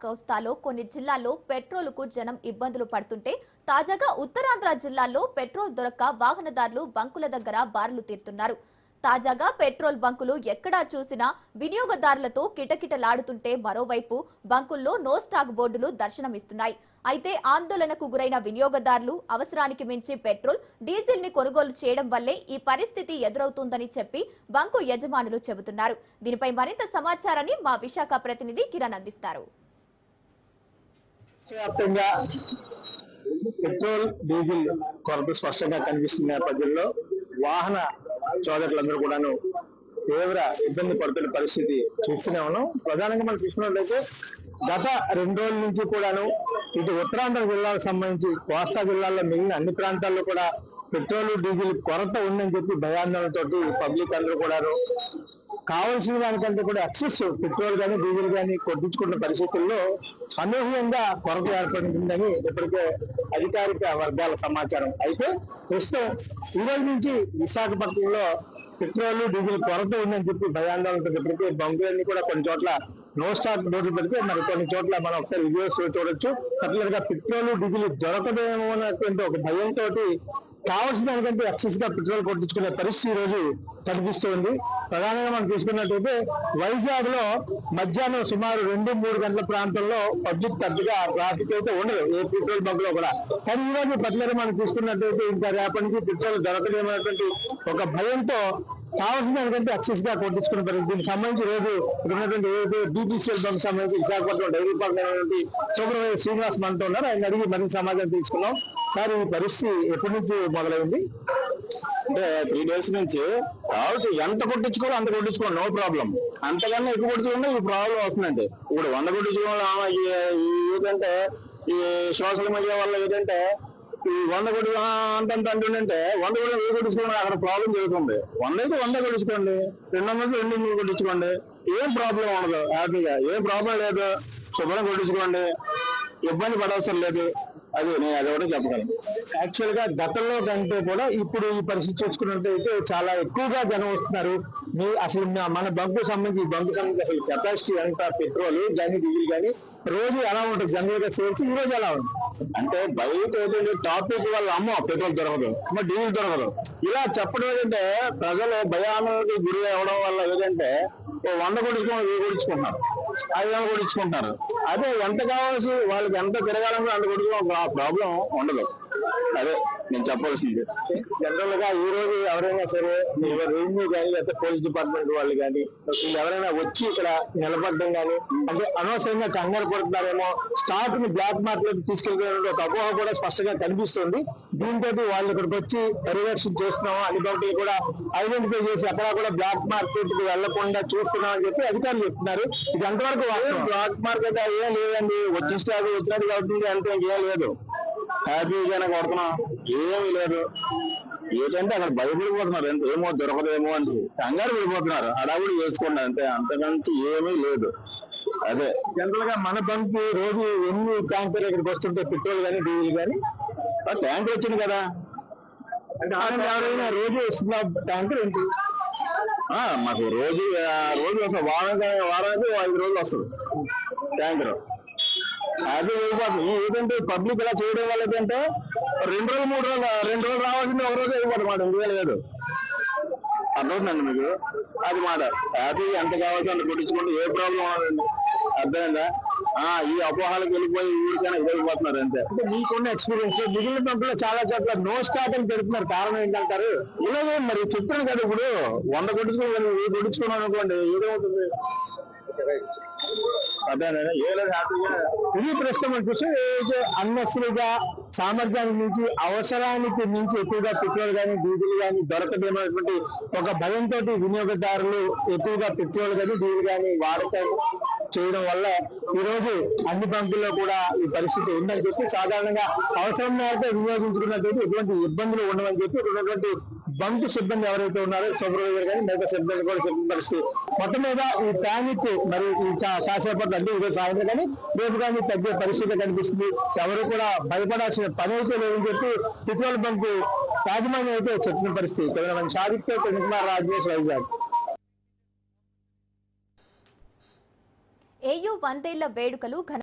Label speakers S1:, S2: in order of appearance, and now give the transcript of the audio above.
S1: కోస్తాలో కొన్ని జిల్లాల్లో పెట్రోలుకు జనం ఇబ్బందులు పడుతుంటే తాజాగా ఉత్తరాంధ్ర జిల్లాల్లో పెట్రోల్ దొరక్క వాహనదారులు బంకుల దగ్గర బారులు తీరుతున్నారు. తాజాగా పెట్రోల్ బంకులు ఎక్కడా చూసినా వినియోగదారులతో కిటకిటలాడుతుంటే మరోవైపు బంకుల్లో నో స్టాక్ బోర్డులు దర్శనమిస్తున్నాయి. అయితే ఆందోళనకు గురైన వినియోగదారులు అవసరానికి మించి పెట్రోల్, డీజిల్ ని కొనుగోలు చేయడం వల్లే ఈ పరిస్థితి ఎదురవుతుందని చెప్పి బంకు యజమానులు చెబుతున్నారు. దీనిపై మరింత సమాచారాన్ని మా విశాఖ ప్రతినిధి కిరణ్ అందిస్తారు.
S2: వ్యాప్తంగా పెట్రోల్, డీజిల్ కొరత స్పష్టంగా కనిపిస్తున్న నేపథ్యంలో వాహన సోదరులందరూ కూడాను తీవ్ర ఇబ్బంది పడుతున్న పరిస్థితి చూస్తూనే ఉన్నాం. ప్రధానంగా మనం చూసుకున్నట్లయితే గత 2 రోజుల నుంచి కూడాను ఇటు ఉత్తరాంధ్ర జిల్లాలకు సంబంధించి కోస్తా జిల్లాల్లో మిగిలిన అన్ని ప్రాంతాల్లో కూడా పెట్రోల్, డీజిల్ కొరత ఉందని చెప్పి భయాందోళనతోటి పబ్లిక్ అందరూ కూడాను కావాల్సిన దానికంటే కూడా ఎక్సెస్ పెట్రోల్ కానీ డీజిల్ కానీ కొట్టించుకున్న పరిస్థితుల్లో అనూహ్యంగా కొరత ఏర్పడిందని ఇప్పటికే అధికారిక వర్గాల సమాచారం. అయితే ప్రస్తుతం ఈ రోజు నుంచి విశాఖపట్నంలో పెట్రోల్, డీజిల్ కొరత ఉందని చెప్పి భయాందోళనతో ఇప్పటికే బంకులన్నీ కూడా కొన్ని చోట్ల నో స్టాక్ బోర్డులు పెడితే మరి కొన్ని చోట్ల మనం ఒకసారి వీడియోస్ చూడొచ్చు. పర్టికులర్ గా పెట్రోల్, డీజిల్ దొరకదేమో అన్నటువంటి ఒక భయంతో కావాల్సిన దానికంటే ఎక్సెస్ గా పెట్రోల్ కొట్టించుకునే పరిస్థితి ఈ రోజు కనిపిస్తుంది. ప్రధానంగా మనం తీసుకున్నట్టయితే వైజాగ్ లో మధ్యాహ్నం సుమారు 2-3 గంటల ప్రాంతంలో పబ్లిక్ పెద్దగా ట్రాఫిక్ అయితే ఉండదు ఏ పెట్రోల్ బంక్ లో కూడా. కానీ ఈ రోజు పర్టికులర్ మనం తీసుకున్నట్టయితే ఇంకా రేపటి నుంచి పెట్రోల్ దొరకదేమనేటువంటి ఒక భయంతో కావాల్సిన దానికంటే ఎక్సెస్ గా కొట్టించుకున్న పరిస్థితి. దీనికి సంబంధించి రోజు ఉన్నటువంటి ఏదైతే బీపీసీఎల్ బంక్ సంబంధించి విశాఖపట్నం డైరీ పార్క్ అయినటువంటి సూపర్వైజర్ శ్రీనివాస్ మనతో ఉన్నారు. ఆయన అడిగి మరింత సమాచారం తీసుకున్నాం. సార్, ఈ పరిస్థితి ఎప్పటి నుంచి మొదలైంది?
S3: అంటే 3 days నుంచి కాబట్టి ఎంత కొట్టించుకోవాలో అంత కొట్టించుకోండి, నో ప్రాబ్లం. అంతకన్నా ఎక్కువ కొట్టించుకుంటే ఈ ప్రాబ్లం వస్తుందండి. ఇప్పుడు 100 కొట్టించుకోవడం ఏంటంటే ఈ సోషల్ మీడియా వల్ల ఏంటంటే ఈ 100 కొట్టి అంతంత అంటుంటే 100 కూడా 1000 కొట్టించుకోండి, అక్కడ ప్రాబ్లం జరుగుతుంది. 100 అయితే 100 కొట్టించుకోండి, 200 200 కొట్టించుకోండి, ఏం ప్రాబ్లం ఉండదు. హ్యాపీగా ఏం ప్రాబ్లం లేదు, శుభ్రం కొట్టించుకోండి, ఇబ్బంది పడవసరం లేదు. నేను అది కూడా చెప్పగలను.
S2: యాక్చువల్ గా గతంలో కంటే కూడా ఇప్పుడు ఈ పరిస్థితి చూసుకున్నట్టయితే చాలా ఎక్కువగా జనం వస్తున్నారు. అసలు మన బంకు సంబంధించి అసలు కెపాసిటీ ఎంత, పెట్రోల్ కానీ డీజిల్ కానీ రోజు ఎలా ఉంటుంది? జనరల్ గా సేల్స్ ఈ రోజు ఎలా ఉంది
S3: అంటే బయట ఏదైతే టాపిక్ వల్ల అమ్మో పెట్రోల్ దొరకదు, అమ్మో డీజిల్ దొరకదు, ఇలా చెప్పడం ఏంటంటే ప్రజలు భయానికి గురి అవ్వడం వల్ల ఏంటంటే 100 కొట్టించుకొని 1000 కొట్టించుకుంటున్నారు, 500 కొట్టించుకుంటున్నారు. అదే ఎంత కావాల్సి వాళ్ళకి ఎంత తిరగాలన్నా అంత కొట్టించుకో, ప్రాబ్లం ఉండదు. అదే నేను చెప్పాల్సింది.
S2: జనరల్ గా ఈ రోజు ఎవరైనా సరే రెవెన్యూ కానీ లేకపోతే పోలీస్ డిపార్ట్మెంట్ వాళ్ళు కానీ ఎవరైనా వచ్చి ఇక్కడ నిలబడడం కానీ అంటే అనవసరంగా కంగారు పడుతున్నారేమో, స్టాక్ ని బ్లాక్ మార్కెట్ తీసుకెళ్ళిపోయిన ఒక అపోహ కూడా స్పష్టంగా కనిపిస్తుంది. దీంతో వాళ్ళు ఇక్కడికి వచ్చి పర్యవేక్షణ చేస్తున్నాము, అన్ని బంకులు కూడా ఐడెంటిఫై చేసి అక్కడ కూడా బ్లాక్ మార్కెట్ కి వెళ్లకుండా చూస్తున్నాం అని చెప్పి అధికారులు చెప్తున్నారు. ఇది ఎంతవరకు వాస్తవం?
S3: బ్లాక్ మార్కెట్ ఏం లేదండి, వచ్చిన స్టాక్ వచ్చినట్టు అవుతుంది, అంతే, ఇంకేం లేదు. హ్యాపీగానే కొడుతున్నాం, ఏమీ లేదు. ఏంటంటే అక్కడ భయపడిపోతున్నారు, ఏమో దొరకదేమో అని కంగారు పడిపోతున్నారు, హడావుడి చేసుకోండి అంతే, అంతకంచి ఏమీ లేదు. అదే
S2: జనరల్ గా మన బంక్ రోజు ఎన్ని ట్యాంకర్ ఇక్కడికి వస్తుంటే పెట్రోల్ కానీ డీజిల్ కానీ?
S3: ట్యాంకర్ వచ్చింది కదా,
S2: అంటే ఎవరైనా రోజు వస్తున్న ట్యాంకర్ ఏంటి?
S3: మాకు రోజు వస్తుంది, వారానికి 5 రోజులు వస్తుంది ట్యాంకర్. అది వెళ్ళిపోతుంది. ఏంటంటే పబ్లిక్ ఇలా చేయడం వల్ల ఏంటంటే 2 రోజులు 3 రోజులు రావాల్సింది 1 రోజు వెళ్ళిపోతుంది మాట, ఇందులో లేదు. అర్థమవుతుందండి మీకు? అది మాట హ్యాపీ ఎంత కావాల్సి అంత కొట్టించుకుంటే ఏ ప్రాబ్లం ఉండదండి. అర్థమైందా? ఈ అపోహాలకు వెళ్ళిపోయి ఊరికైనా వెళ్ళిపోతున్నారు అంతే.
S2: అంటే మీకున్న ఎక్స్పీరియన్స్ లో మిగిలిన బంకులో చాలా చోట్ల నో స్టాక్ అని పెడుతున్నారు, కారణం ఏంటంటారు?
S3: ఇలాగే మరి చెప్తున్నాను కదా, ఇప్పుడు 100 కొట్టించుకోవాలి, 1000 కొట్టించుకున్నాం అనుకోండి, ఏదవుతుంది?
S2: ఇది ప్రస్తుతం చూస్తే అన్నెసరీగా సామర్థ్యానికి మించి అవసరానికి మించి ఎక్కువగా పెట్రోల్ కానీ డీజిల్ కానీ దొరకదేమనేటువంటి ఒక భయంతో వినియోగదారులు ఎక్కువగా పెట్రోల్ కానీ డీజిల్ కానీ వాడకం చేయడం వల్ల ఈ రోజు అన్ని బంకుల్లో కూడా ఈ పరిస్థితి ఉందని చెప్పి సాధారణంగా అవసరం మేరకు వినియోగించుకున్నట్లయితే ఎటువంటి ఇబ్బందులు ఉండవని చెప్పి ఉన్నటువంటి బంకు సిబ్బంది ఎవరైతే ఉన్నారో సూపర్వైజర్ కానీ మిగతా సిబ్బంది కూడా చెప్పిన పరిస్థితి. మొత్తం మీద ఈ ప్యానిక్ మరి కాసేపట్లో అంటే ఈరోజు సాయంత్రం కానీ రేపు కానీ తగ్గే పరిస్థితి కనిపిస్తుంది. ఎవరు కూడా భయపడాల్సిన పని అయితే లేదని చెప్పి పెట్రోల్ బంకు యాజమాన్యం అయితే చెప్పిన పరిస్థితి. షాదిక్తో కుమార్ రాజేష్, వైజాగ్.
S1: ఏయూ 100 ఏళ్ల వేడుకలు